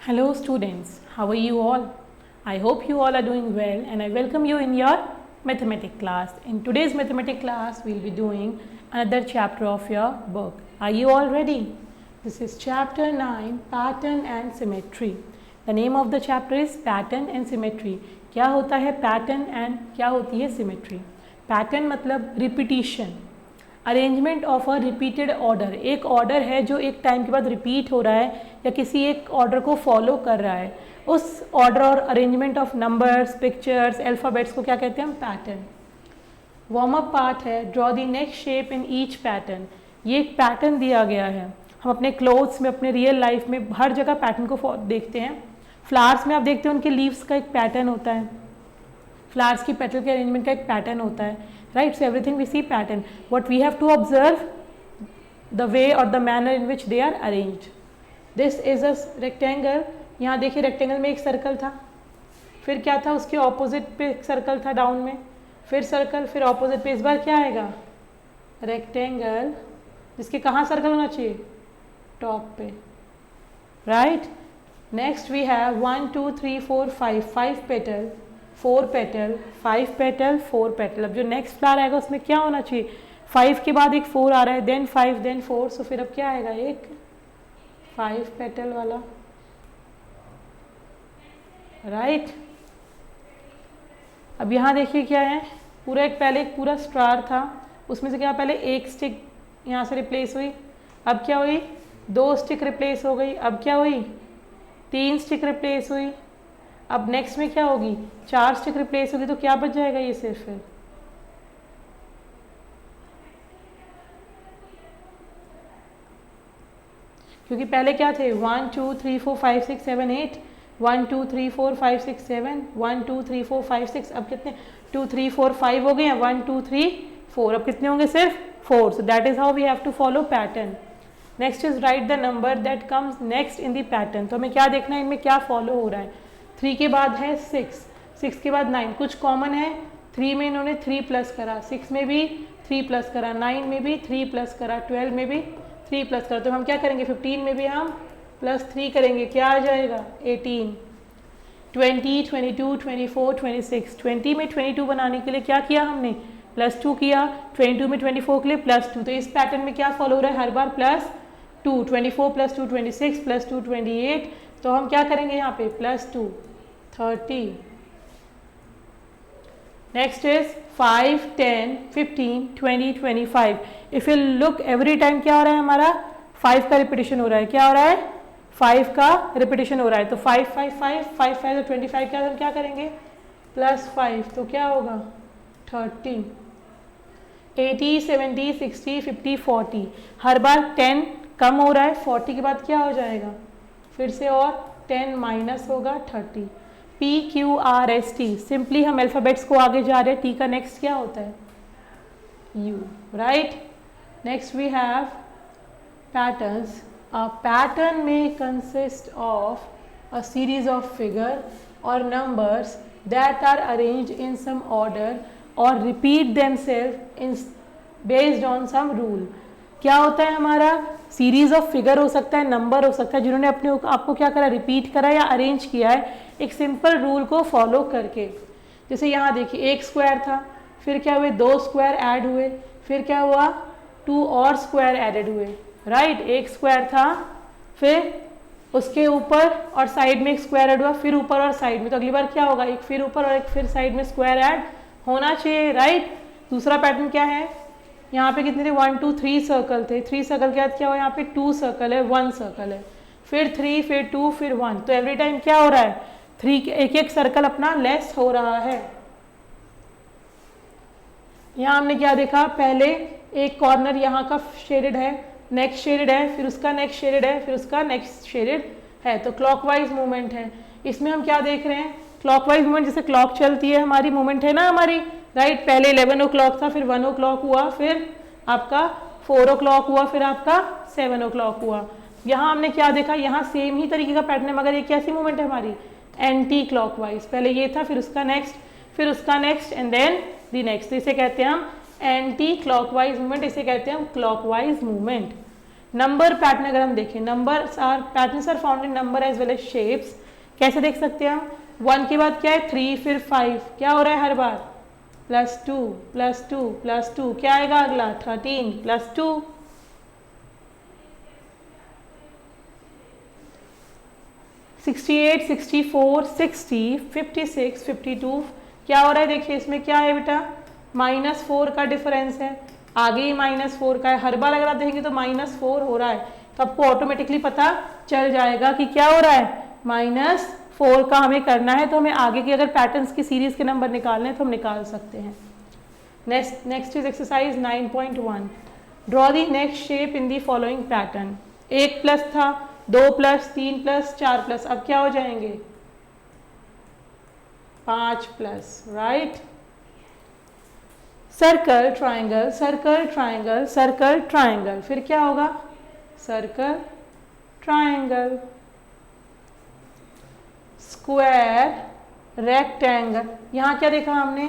Hello students, how are you all? I hope you all are doing well and I welcome you in your mathematics class. In today's mathematics class, we'll be doing another chapter of your book. Are you all ready? This is chapter 9, Pattern and Symmetry. The name of the chapter is Pattern and Symmetry. क्या होता है pattern and क्या होती है symmetry? Pattern मतलब repetition. Arrangement of a repeated order, एक order है जो एक टाइम के बाद रिपीट हो रहा है या किसी एक ऑर्डर को फॉलो कर रहा है, उस ऑर्डर और arrangement of numbers, pictures, alphabets को क्या कहते हैं हम? पैटर्न. वार्म अप पार्ट है, draw the next shape in each pattern. ये एक पैटर्न दिया गया है, हम अपने क्लोथ्स में, अपने रियल लाइफ में हर जगह पैटर्न को देखते हैं. फ्लावर्स में आप देखते हैं उनके लीव्स का एक पैटर्न होता है, फ्लावर्स की पेटल के अरेंजमेंट का एक पैटर्न होता है, right? So everything we see pattern. What we have to observe the way or the manner in which they are arranged. This is a rectangle. यहाँ देखिए रेक्टेंगल में एक सर्कल था, फिर क्या था उसके ऑपोजिट पे एक सर्कल था डाउन में, फिर सर्कल, फिर ऑपोजिट पे. इस बार क्या आएगा? रेक्टेंगल जिसके कहाँ सर्कल होना चाहिए? टॉप पे, right. Next we have 1 2 3 4 5 petal, 4 petal, 5 petal, 4 petal. अब जो नेक्स्ट फ्लावर आएगा उसमें क्या होना चाहिए? 5 के बाद एक 4 आ रहा है, देन 5, देन 4. सो फिर अब क्या आएगा? एक 5 पेटल वाला, राइट. अब यहाँ देखिए क्या है, पूरा एक पहले एक पूरा स्टार था, उसमें से क्या पहले एक स्टिक यहाँ से रिप्लेस हुई, अब क्या हुई? 2 स्टिक रिप्लेस हो गई, अब क्या हुई? 3 स्टिक रिप्लेस हुई. अब नेक्स्ट में क्या होगी? 4 स्टिक रिप्लेस होगी, तो क्या बच जाएगा ये सिर्फ? फिर क्योंकि पहले क्या थे? 1 2 3 4 5 6 7 8, 1 2 3 4 5 6 7, 1 2 3 4 5 6. अब कितने? 2 3 4 5 हो गए हैं, 1 2 3 4. अब कितने होंगे? सिर्फ 4. So that is how we have to follow pattern. Next is write the number that comes next in the pattern. तो हमें क्या देखना है, इनमें क्या फॉलो हो रहा है. 3 के बाद है 6, 6 के बाद 9. कुछ कॉमन है, 3 में इन्होंने 3 प्लस करा, 6 में भी 3 प्लस करा, 9 में भी 3 प्लस करा, 12 में भी 3 प्लस करा. तो हम क्या करेंगे? 15 में भी हम +3 करेंगे, क्या आ जाएगा? 18. 20, 22, 24, 26. 20 में 22 बनाने के लिए क्या किया हमने? +2 किया. 22 में 24 के लिए +2. तो इस पैटर्न में क्या फॉलो हो रहा है? हर बार +2. 24 + 2 26, +2 28. तो हम क्या करेंगे यहाँ पे? +2 30. Next is 5 10 15 20 25. If you look every time क्या हो रहा है हमारा? 5 का रिपीटिशन हो रहा है. क्या हो रहा है? 5 का रिपीटिशन हो रहा है. तो 5 5 5 5 5 तो 25 क्या हम क्या करेंगे? +5. तो क्या होगा? 30. 80 70 60 50 40. हर बार 10 कम हो रहा है, 40 के बाद क्या हो जाएगा? फिर से और 10 माइनस होगा 30. PQRST. सिंपली हम अल्फ़ाबेट्स को आगे जा रहे हैं. T का नेक्स्ट क्या होता है? U, right. Next we have patterns. A pattern may consist of a series of figure और numbers that are arranged in some order और repeat themselves in based on some rule. क्या होता है हमारा? सीरीज ऑफ फिगर हो सकता है, number हो सकता है, जिन्होंने अपने आपको क्या करा? रिपीट करा या अरेंज किया है एक सिंपल रूल को फॉलो करके. जैसे यहाँ देखिए एक स्क्वायर था, फिर क्या हुए? 2 स्क्वायर ऐड हुए, फिर क्या हुआ? 2 और स्क्वायर एडेड हुए, राइट. एक स्क्वायर था, फिर उसके ऊपर और साइड में एक स्क्वायर ऐड हुआ, फिर ऊपर और साइड में. तो अगली बार क्या होगा? एक फिर ऊपर और एक फिर साइड में स्क्वायर ऐड होना चाहिए, राइट. दूसरा पैटर्न क्या है? यहाँ पे कितने थे? 1 2 3 सर्कल थे. 3 सर्कल के बाद क्या हुआ? यहाँ पे 2 सर्कल है, 1 सर्कल है, फिर 3, फिर 2, फिर 1. तो एवरी टाइम क्या हो रहा है? 3 एक एक सर्कल अपना लेस हो रहा है. यहाँ हमने क्या देखा? पहले एक कॉर्नर यहाँ का शेडेड है, नेक्स्ट शेडेड है, फिर उसका नेक्स्ट शेडेड है, फिर उसका नेक्स्ट शेडेड है. तो क्लॉकवाइज मूवमेंट है. इसमें हम क्या देख रहे हैं? Clockwise movement. जैसे क्लॉक चलती है हमारी, मूवमेंट है ना हमारी, राइट. पहले 11 o'clock था, फिर 1 o'clock हुआ, फिर आपका 4 o'clock हुआ, फिर आपका 7 o'clock हुआ. यहाँ हमने क्या देखा? यहाँ सेम ही तरीके का पैटर्न है, मगर ये कैसी मूवमेंट है हमारी? Anti clockwise. पहले ये था, फिर उसका नेक्स्ट, फिर उसका next, and then the next. इसे कहते हैं हम एंटी क्लॉकवाइज मूवमेंट, इसे कहते हैं हम क्लॉकवाइज मूवमेंट. नंबर पैटर्न अगर हम देखें, numbers are patterns are found in number as well as shapes. कैसे देख सकते हैं हम? 1 के बाद क्या है 3, फिर 5, क्या हो रहा है हर बार +2 +2 +2, क्या आएगा अगला 13 +2, 68 64 60 56 52, क्या हो रहा है देखिए इसमें क्या है बेटा -4 का डिफरेंस है, आगे ही -4 का है, हर बार अगर आप देखेंगे तो -4 हो रहा है, तो आपको ऑटोमेटिकली पता चल जाएगा कि क्या हो रहा है -4 का हमें करना है। तो हमें आगे की अगर पैटर्न्स की सीरीज के नंबर निकालने हैं तो हम निकाल सकते हैं। Next is exercise 9.1, draw the next shape in the following pattern. 1 plus था, 2 प्लस, 3 प्लस, 4 प्लस, अब क्या हो जाएंगे 5 plus, right. Circle triangle circle triangle circle triangle, फिर क्या होगा सर्कल ट्राइंगल, स्क्वायर रेक्टेंगल। यहाँ क्या देखा हमने,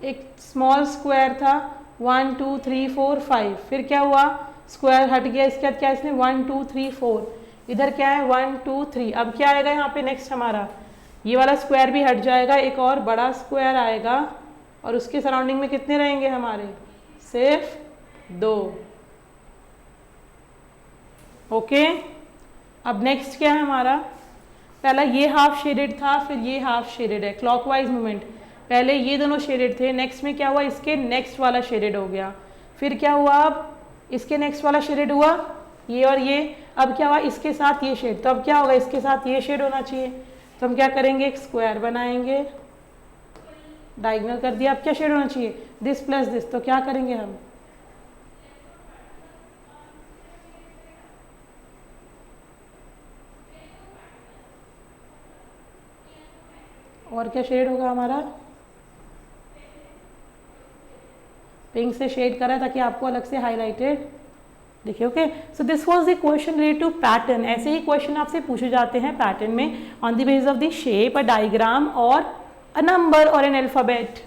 एक स्मॉल स्क्वायर था 1 2 3 4 5, फिर क्या हुआ स्क्वायर हट गया, इसके बाद क्या इसने 1 2 3 4, इधर क्या है 1 2 3, अब क्या आएगा यहाँ पे नेक्स्ट हमारा ये वाला स्क्वायर भी हट जाएगा, एक और बड़ा स्क्वायर आएगा और उसके सराउंडिंग में कितने रहेंगे हमारे सिर्फ 2। ओके, अब नेक्स्ट क्या है हमारा, पहला ये हाफ शेडेड था, फिर ये हाफ शेडेड है, क्लॉकवाइज मूवमेंट, पहले ये दोनों शेडेड थे, नेक्स्ट में क्या हुआ इसके नेक्स्ट वाला शेडेड हो गया, फिर क्या हुआ अब इसके नेक्स्ट वाला शेडेड हुआ ये और ये, अब क्या हुआ इसके साथ ये शेड, तो अब क्या होगा इसके साथ ये शेड होना चाहिए, तो हम क्या करेंगे एक स्क्वायर बनाएंगे, डायगोनल कर दिया, अब क्या शेड होना चाहिए दिस प्लस दिस, तो क्या करेंगे हम और क्या शेड होगा हमारा, पिंक से शेड करा ताकि आपको अलग से हाईलाइटेड देखिए। Okay, so this was the question related to pattern. ऐसे ही क्वेश्चन आपसे पूछे जाते हैं पैटर्न में on the basis of the shape, a diagram और अ नंबर और an alphabet.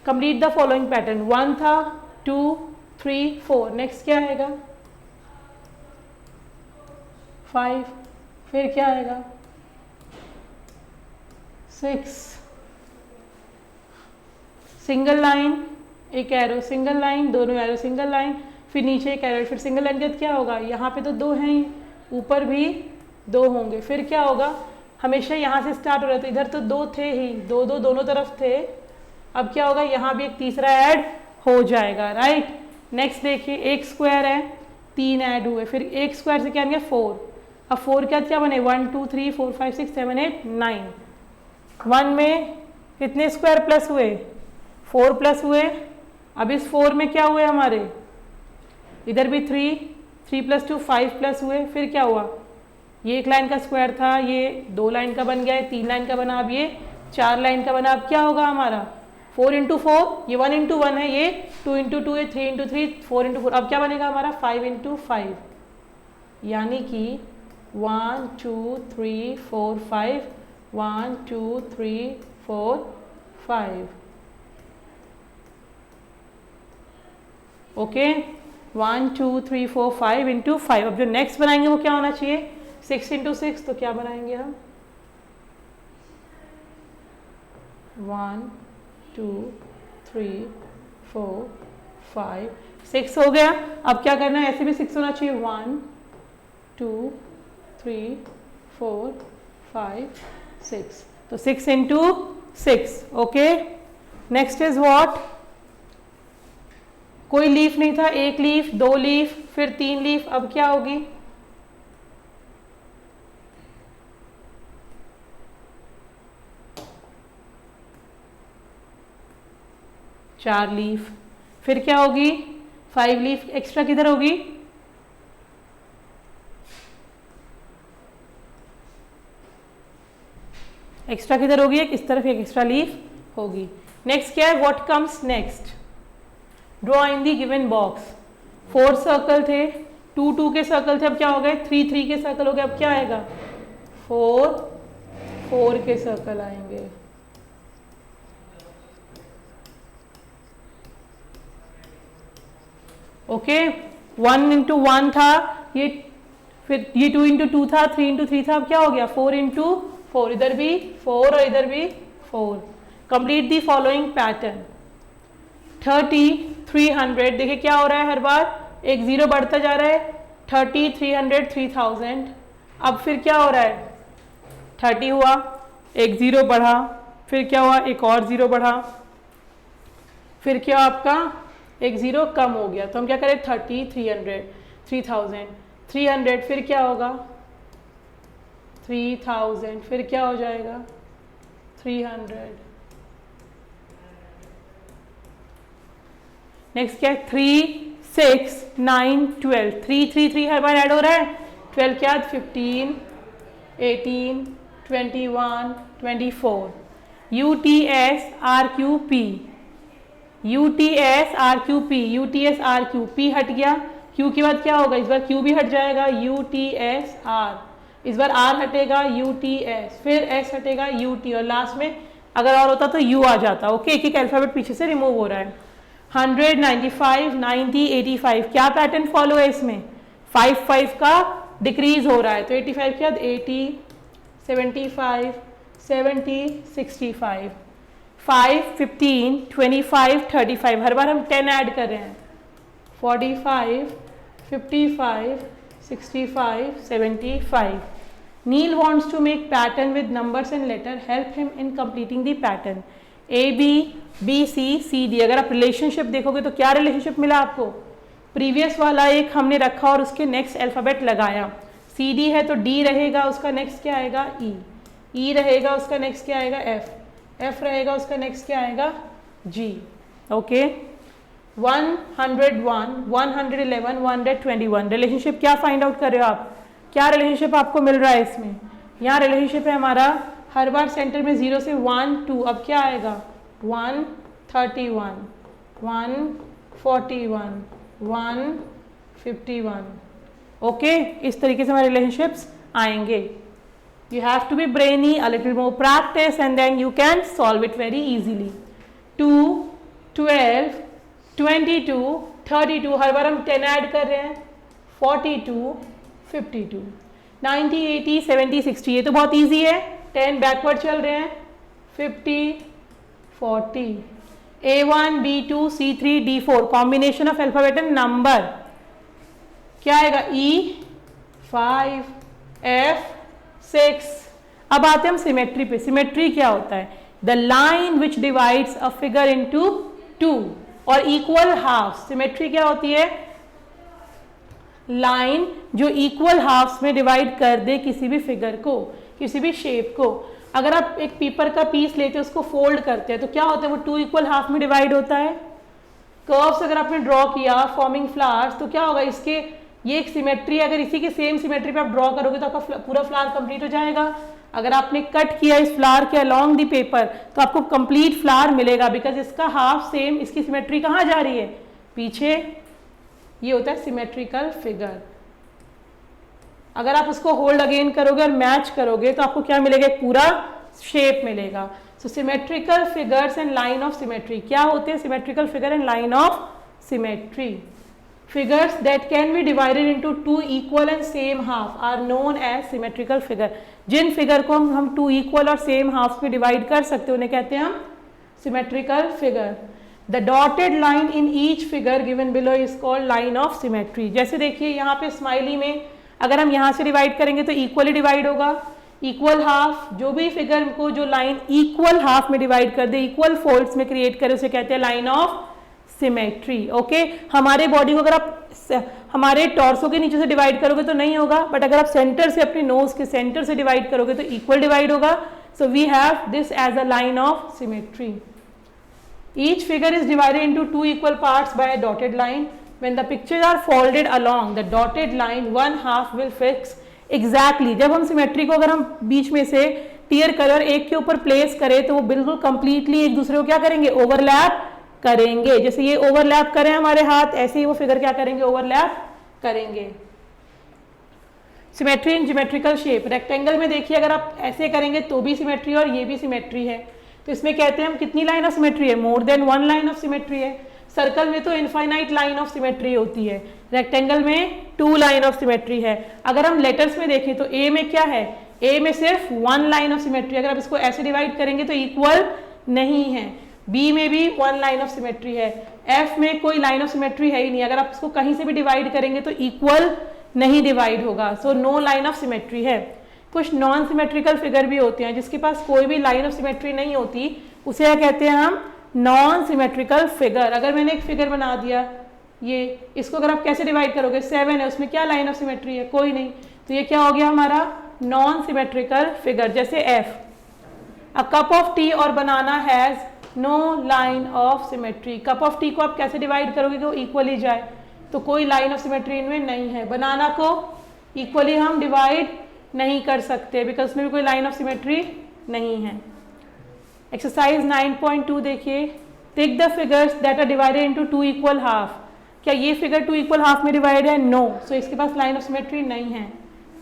Complete the following pattern, 1 था 2 3 4, नेक्स्ट क्या आएगा 5, फिर क्या आएगा 6, सिंगल लाइन एक एरो, सिंगल लाइन दोनों एरो, सिंगल लाइन फिर नीचे एक एरो, फिर सिंगल लाइन के बाद क्या होगा यहाँ पे तो 2 हैं ही, ऊपर भी 2 होंगे, फिर क्या होगा हमेशा यहाँ से स्टार्ट हो रहा था, इधर तो 2 थे ही, 2 2 दोनों तरफ थे, अब क्या होगा यहाँ भी एक तीसरा ऐड हो जाएगा, राइट। नेक्स्ट देखिए एक स्क्वायर है 3 ऐड हुए, फिर एक स्क्वायर से क्या बन गया 4, अब 4 क्या बने 1 2 3 4 5 6 7 8 9, 1 में कितने स्क्वायर प्लस हुए 4 प्लस हुए, अब इस 4 में क्या हुए हमारे इधर भी 3 प्लस 2 5 प्लस हुए, फिर क्या हुआ ये एक लाइन का स्क्वायर था, ये 2 लाइन का बन गया, ये 3 लाइन का बना, अब ये 4 लाइन का बना, अब क्या होगा हमारा 4 इंटू 4, ये 1 इंटू 1 है, ये 2 इंटू 2 है, 3 इंटू 3 4 इंटू 4, अब क्या बनेगा हमारा 5 इंटू 5, यानी कि 1 2 3 4 5 1 2 3 4 5। ओके 1 2 3 4 5 इंटू 5, अब जो नेक्स्ट बनाएंगे वो क्या होना चाहिए 6 इंटू 6, तो क्या बनाएंगे हम 1 2 3 4 5 6 हो गया, अब क्या करना है ऐसे भी 6 होना चाहिए 1 2 3 4 5 6, तो 6 into 6। Okay, next is what, कोई लीफ नहीं था, 1 लीफ 2 लीफ फिर 3 लीफ, अब क्या होगी 4 लीफ, फिर क्या होगी 5 लीफ, एक्स्ट्रा किधर होगी एक्स्ट्रा किधर होगी, एक इस तरफ एक एक्स्ट्रा लीफ होगी। नेक्स्ट क्या है what comes next, draw in the given box. 4 circle थे, 2 2 के सर्कल थे, अब क्या हो गए 3 3 के सर्कल हो गए, अब क्या आएगा 4 4 के सर्कल आएंगे। ओके 1 इंटू 1 था, ये फिर ये 2 इंटू 2 था, 3 इंटू 3 था, अब क्या हो गया 4 इंटू 4, इधर भी 4 और इधर भी 4। Complete the following pattern. 30, 300, देखिए क्या हो रहा है, हर बार एक जीरो बढ़ता जा रहा है, 30, 300, 3000। अब फिर क्या हो रहा है, 30 हुआ, एक जीरो बढ़ा, फिर क्या हुआ, एक और जीरो बढ़ा, फिर क्या आपका एक जीरो कम हो गया, तो हम क्या करें 30, 300, 3000, 300, फिर क्या होगा 3000, फिर क्या हो जाएगा 300, नेक्स्ट क्या है 3, 6, 9, 12, 3, 3, 3 हर बार ऐड हो रहा है, 12 क्या 15, 18, 21, 24, UTS RQP, UTS RQP, UTS RQP हट गया, Q के बाद क्या होगा, इस बार Q भी हट जाएगा, UTS R, इस बार R हटेगा, UTS, फिर S हटेगा, UT, और लास्ट में अगर और होता तो U आ जाता। ओके, एक एक अल्फाबेट पीछे से रिमूव हो रहा है। 100, 95, 90, 85, क्या पैटर्न फॉलो है इसमें, 5, 5 का डिक्रीज हो रहा है, तो 85 क्या 80, 75, 70, 65, 5, 15, 25, 35, हर बार हम 10 ऐड कर रहे हैं, 45, 55, 65, 75. Neil wants to make pattern with numbers and letter. Help him in completing the pattern. A, B, B, C, C, D. अगर आप रिलेशनशिप देखोगे तो क्या रिलेशनशिप मिला आपको, प्रीवियस वाला एक हमने रखा और उसके नेक्स्ट अल्फ़ाबेट लगाया, सी डी है तो डी रहेगा, उसका नेक्स्ट क्या आएगा ई, ई रहेगा उसका नेक्स्ट क्या आएगा एफ, एफ रहेगा उसका नेक्स्ट क्या आएगा जी। ओके, 101, 111, 121, रिलेशनशिप क्या फाइंड आउट कर रहे हो आप, क्या रिलेशनशिप आपको मिल रहा है इसमें, यहाँ रिलेशनशिप है हमारा, हर बार सेंटर में 0 से 1, 2, अब क्या आएगा 131, 141, 151। ओके, इस तरीके से हमारे रिलेशनशिप्स आएंगे। You have to be brainy, a little more practice, and then you can solve it very easily. 2, 12, 22, 32, हर बार हम 10 ऐड कर रहे हैं, 42, 52, 90, 80, 70, 60, ये तो बहुत easy है, 10 बैकवर्ड चल रहे हैं, 50, 40, A1, B2, C3, D4, combination of alphabet and number, क्या आएगा E, 5, F, 6। अब आते हैं हम सिमेट्री पे। सिमेट्री क्या होता है, the line which divides a figure into 2 और इक्वल हाफ। सिमेट्री क्या होती है, लाइन जो इक्वल हाफ्स में डिवाइड कर दे किसी भी फिगर को, किसी भी शेप को। अगर आप एक पेपर का पीस लेते हैं उसको फोल्ड करते हैं तो क्या होता है, वो 2 इक्वल हाफ में डिवाइड होता है। कर्व्स अगर आपने ड्रॉ किया फॉर्मिंग फ्लावर्स तो क्या होगा, इसके ये एक सिमेट्री, अगर इसी की सेम सिमेट्री पे आप ड्रॉ करोगे तो आपका पूरा फ्लावर कंप्लीट हो जाएगा। अगर आपने कट किया इस फ्लावर के अलोंग दी पेपर तो आपको कंप्लीट फ्लावर मिलेगा, बिकॉज इसका हाफ सेम, इसकी सिमेट्री कहाँ जा रही है पीछे। ये होता है सिमेट्रिकल फिगर। अगर आप उसको होल्ड अगेन करोगे और मैच करोगे तो आपको क्या मिलेगा, एक पूरा शेप मिलेगा। So symmetrical figures and line of symmetry क्या होते हैं, symmetrical figure and line of symmetry. Figures that can be divided into 2 equal and same half are known as symmetrical figure. Jin figure को हम 2 equal और same half में divide कर सकते हैं उन्हें कहते हैं हम symmetrical figure. The dotted line in each figure given below is called line of symmetry. जैसे देखिए यहाँ पे स्माइली में अगर हम यहाँ से डिवाइड करेंगे तो इक्वली डिवाइड होगा, इक्वल हाफ, जो भी फिगर को जो लाइन इक्वल हाफ में डिवाइड कर दे, इक्वल फोल्ड्स में क्रिएट करे उसे कहते हैं लाइन ऑफ सिमेट्री। ओके, हमारे बॉडी को अगर आप हमारे टॉर्सो के नीचे से डिवाइड करोगे तो नहीं होगा, बट अगर आप सेंटर से, अपने नोज के सेंटर से डिवाइड करोगे तो इक्वल डिवाइड होगा। So we have this as a line of symmetry. Each figure is divided into 2 equal parts by a dotted line. When the pictures are folded along the dotted line, 1 half will fix exactly. जब हम symmetry को अगर हम बीच में से tier करें और एक के ऊपर प्लेस करें तो वो बिल्कुल कंप्लीटली एक दूसरे को क्या करेंगे, ओवरलैप करेंगे। जैसे ये ओवरलैप करें हमारे हाथ, ऐसे ही वो फिगर क्या करेंगे, ओवरलैप करेंगे। सिमेट्री इन ज्योमेट्रिकल शेप। रेक्टेंगल में देखिए अगर आप ऐसे करेंगे तो भी सिमेट्री और ये भी सिमेट्री है, तो इसमें कहते हैं हम कितनी लाइन ऑफ सिमेट्री है, more than 1 line of symmetry है। सर्कल में तो इनफाइनाइट लाइन ऑफ सिमेट्री होती है, रेक्टेंगल में 2 लाइन ऑफ सिमेट्री है। अगर हम लेटर्स में देखें तो ए में क्या है, ए में सिर्फ 1 लाइन ऑफ सिमेट्री, अगर आप इसको ऐसे डिवाइड करेंगे तो इक्वल नहीं है। बी में भी 1 लाइन ऑफ सिमेट्री है, एफ में कोई लाइन ऑफ सिमेट्री है ही नहीं, अगर आप इसको कहीं से भी डिवाइड करेंगे तो इक्वल नहीं डिवाइड होगा, so no line of symmetry है। कुछ नॉन सिमेट्रिकल फिगर भी होते हैं जिसके पास कोई भी लाइन ऑफ सिमेट्री नहीं होती, उसे क्या कहते हैं हम, नॉन सिमेट्रिकल फिगर। अगर मैंने एक फिगर बना दिया ये, इसको अगर आप कैसे डिवाइड करोगे, 7 है, उसमें क्या लाइन ऑफ सिमेट्री है, कोई नहीं, तो ये क्या हो गया हमारा नॉन सिमेट्रिकल फिगर। जैसे F, a cup of tea और banana has no line of symmetry. Cup of tea को आप कैसे डिवाइड करोगे कि वो इक्वली जाए, तो कोई लाइन ऑफ सिमेट्री इनमें नहीं है। बनाना को इक्वली हम डिवाइड नहीं कर सकते बिकॉज उसमें भी कोई लाइन ऑफ सिमेट्री नहीं है। एक्सरसाइज 9.2 देखिए, take the figures that are divided into 2 equal half. क्या ये फिगर 2 इक्वल हाफ में डिवाइड है, नो, सो इसके पास लाइन ऑफ सिमेट्री नहीं है।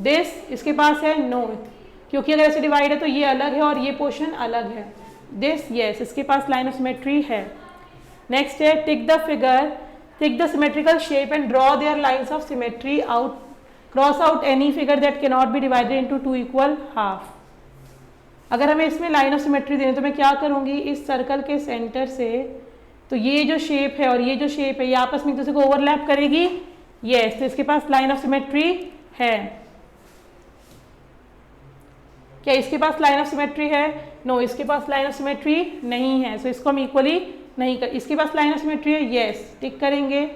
दिस इसके पास है, नो, क्योंकि अगर ऐसे डिवाइड है तो ये अलग है और ये पोर्शन अलग है। दिस यस, इसके पास लाइन ऑफ सिमेट्री है। नेक्स्ट है, take the figure, take the symmetrical shape and draw their lines of symmetry out, cross out any figure that can not be divided into 2 equal half. अगर हमें इसमें line of symmetry देनी तो मैं क्या करूंगी, इस सर्कल के सेंटर से, तो ये जो शेप है और ये जो शेप है ये आपस में एक दूसरे को ओवरलैप करेगी, यस, तो इसके पास लाइन ऑफ सिमेट्री है। क्या इसके पास लाइन ऑफ सिमेट्री है, नो, इसके पास लाइन ऑफ सिमेट्री नहीं है, सो इसको हम इक्वली नहीं कर। इसके पास लाइन ऑफ सिमेट्री है, यस, टिक करेंगे।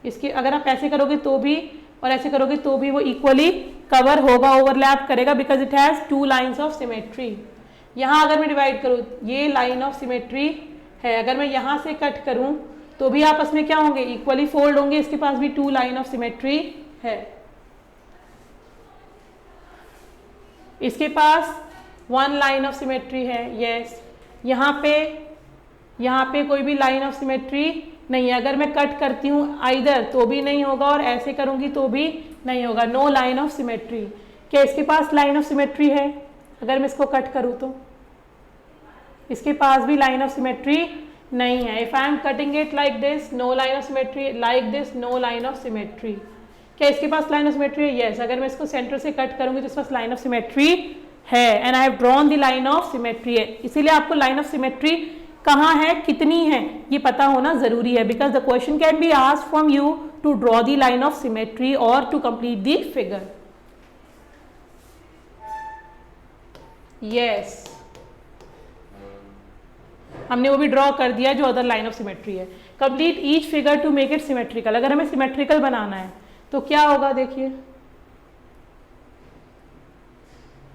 इसके अगर आप ऐसे करोगे तो भी और ऐसे करोगे तो भी वो इक्वली कवर होगा, ओवरलैप करेगा because it has 2 lines of symmetry. यहाँ अगर मैं डिवाइड करूँ, ये लाइन ऑफ सिमेट्री है, अगर मैं यहाँ से कट करूँ तो भी आपस में क्या होंगे, इक्वली फोल्ड होंगे, इसके पास भी 2 लाइन ऑफ सिमेट्री है। इसके पास 1 लाइन ऑफ सिमेट्री है, यस, यहाँ पे कोई भी लाइन ऑफ सिमेट्री नहीं है। अगर मैं कट करती हूँ आइदर तो भी नहीं होगा और ऐसे करूँगी तो भी नहीं होगा, नो लाइन ऑफ सिमेट्री। क्या इसके पास लाइन ऑफ सिमेट्री है, अगर मैं इसको कट करूँ तो इसके पास भी लाइन ऑफ सिमेट्री नहीं है। If I am cutting it like this, no line of symmetry, like this, no line of symmetry. क्या इसके पास लाइन ऑफ सिमेट्री है, यस, अगर मैं इसको सेंटर से कट करूँगी तो इसके पास लाइन ऑफ सिमेट्री है and I have drawn the line of symmetry है। इसीलिए आपको लाइन ऑफ सिमेट्री कहाँ है, कितनी है, ये पता होना जरूरी है because the question can be asked from you to draw the line of symmetry और to complete the figure. Yes, हमने वो भी ड्रॉ कर दिया जो अदर लाइन ऑफ सिमेट्री है। Complete each figure to make it symmetrical. अगर हमें सिमेट्रिकल बनाना है तो क्या होगा, देखिए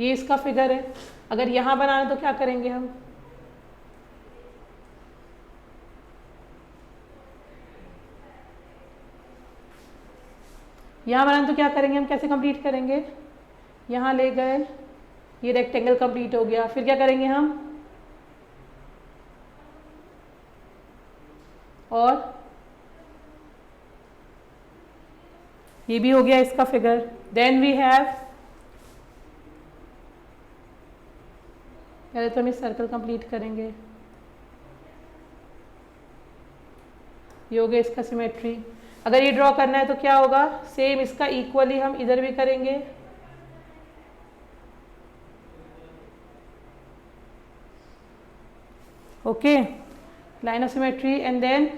ये इसका फिगर है, अगर यहां बनाना तो क्या करेंगे हम, यहाँ बनाना तो क्या करेंगे हम, कैसे कंप्लीट करेंगे, यहाँ ले गए, ये रेक्टेंगल कंप्लीट हो गया, फिर क्या करेंगे हम, और ये भी हो गया इसका फिगर। देन वी हैव, पहले तो हम इस सर्कल कंप्लीट करेंगे, ये हो गया इसका सिमेट्री। अगर ये ड्रॉ करना है तो क्या होगा, सेम इसका इक्वली हम इधर भी करेंगे, okay, line of symmetry and then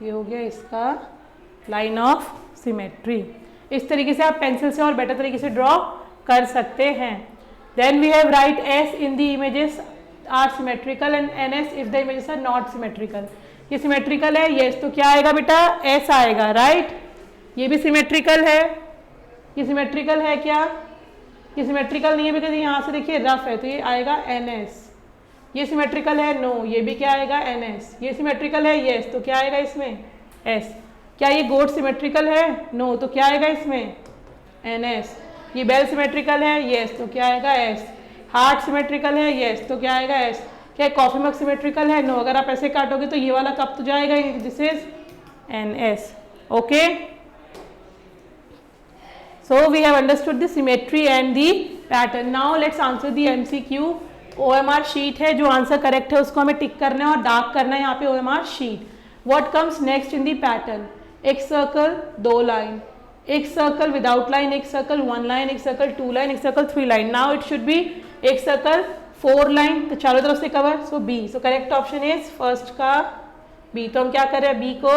ये हो गया इसका लाइन ऑफ सिमेट्री। इस तरीके से आप पेंसिल से और बेटर तरीके से ड्रॉ कर सकते हैं। Then we have write S in the images are symmetrical and N S if the images are not symmetrical. ये सिमेट्रिकल है, यस, तो क्या आएगा बेटा, एस आएगा, राइट। ये भी सिमेट्रिकल है, ये सिमेट्रिकल है क्या, ये सिमेट्रिकल नहीं है बिकॉज यहाँ से देखिए रफ है, तो ये आएगा एन एस। ये सिमेट्रिकल है, नो, ये भी क्या आएगा, एन एस। ये सिमेट्रिकल है, यस, तो क्या आएगा इसमें, एस। क्या ये गोट सिमेट्रिकल है, नो, तो क्या आएगा इसमें, एन एस। ये बेल सिमेट्रिकल है, यस, तो क्या आएगा, एस। हार्ट सिमेट्रिकल है, यस, तो क्या आएगा, एस। क्या कॉफी मग सिमेट्रिकल है? नो। अगर आप ऐसे काटोगे तो ये वाला कप तो जाएगा ही, this is NS. Okay, so we have understood the symmetry and the pattern. Now let's answer the MCQ. OMR sheet है, जो आंसर करेक्ट है उसको हमें टिक करना है और डार्क करना है यहाँ पे OMR sheet. What comes next in the pattern? एक सर्कल, 2 लाइन, एक सर्कल विदाउट लाइन, एक सर्कल 1 लाइन, एक सर्कल 2 लाइन, एक circle 3 line. Now it should B एक सर्कल 4 लाइन, तो चारों तरफ से cover, so B. So correct option is first का B. तो हम क्या कर रहे हैं? B को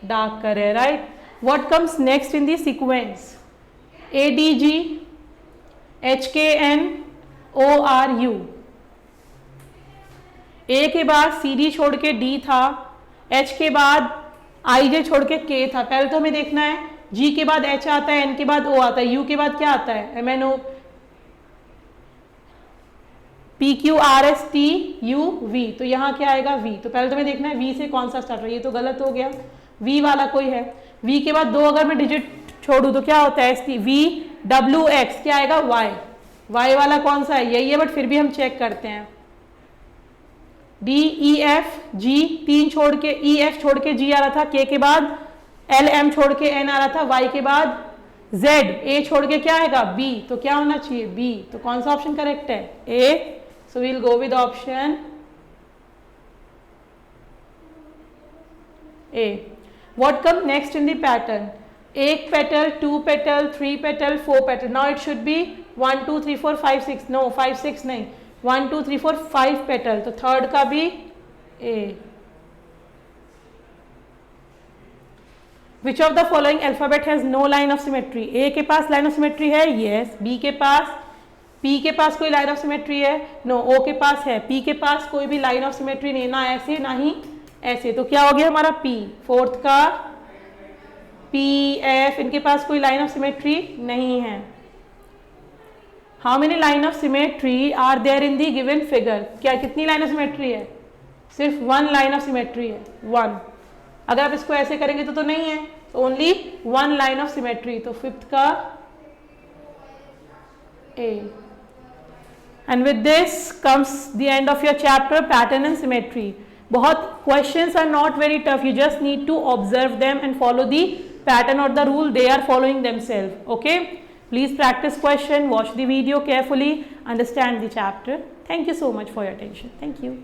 डार्क कर रहे हैं, right. What comes next in the sequence? ADG, HKN, ORU. A के बाद CD छोड़ के D था, H के बाद IJ छोड़ के K था. पहले तो हमें देखना है G के बाद H आता है, N के बाद O आता है, U के बाद क्या आता है? MNO, PQRSTUV. तो यहाँ क्या आएगा? V. तो पहले तो हमें देखना है V से कौन सा स्टार्ट हो रहा है. ये तो गलत हो गया, V वाला कोई है. V के बाद 2 अगर मैं डिजिट छोड़ू तो क्या होता है? VWX. क्या आएगा? Y. Y वाला कौन सा है? यही है, बट फिर भी हम चेक करते हैं. DEFG, 3 छोड़ के EF छोड़ के G आ रहा था, K के बाद LM छोड़ के N आ रहा था, Y के बाद Z, A छोड़ के क्या आएगा? B. तो क्या होना चाहिए? B. तो कौन सा ऑप्शन करेक्ट है? A. So we'll go with option A. What come next in the pattern? 1 petal, 2 petal, 3 petal, 4 petal. Now it should be 1 2 3 4 5 6. No, 5 6 नहीं, 1 2 3 4 5 पेटल. तो थर्ड का भी A. Which of the following alphabet has no line of symmetry? A के पास line of symmetry है, yes. B के पास, P के पास कोई लाइन ऑफ सिमेट्री है? नो. O के पास है. P के पास कोई भी लाइन ऑफ सिमेट्री नहीं, ना ऐसे ना ही ऐसे. तो क्या हो गया हमारा? P. फोर्थ का P, F, इनके पास कोई लाइन ऑफ सिमेट्री नहीं है. How many line of symmetry are there in the given figure? क्या कितनी लाइन ऑफ सिमेट्री है? सिर्फ 1 लाइन ऑफ सिमेट्री है, 1. अगर आप इसको ऐसे करेंगे तो नहीं है, तो ओनली 1 लाइन ऑफ सिमेट्री. तो फिफ्थ का A. And with this comes the end of your chapter pattern and symmetry. बहुत questions are not very tough, you just need to observe them and follow the pattern or the rule they are following themselves. Okay, please practice question, watch the video carefully, understand the chapter. Thank you so much for your attention. Thank you.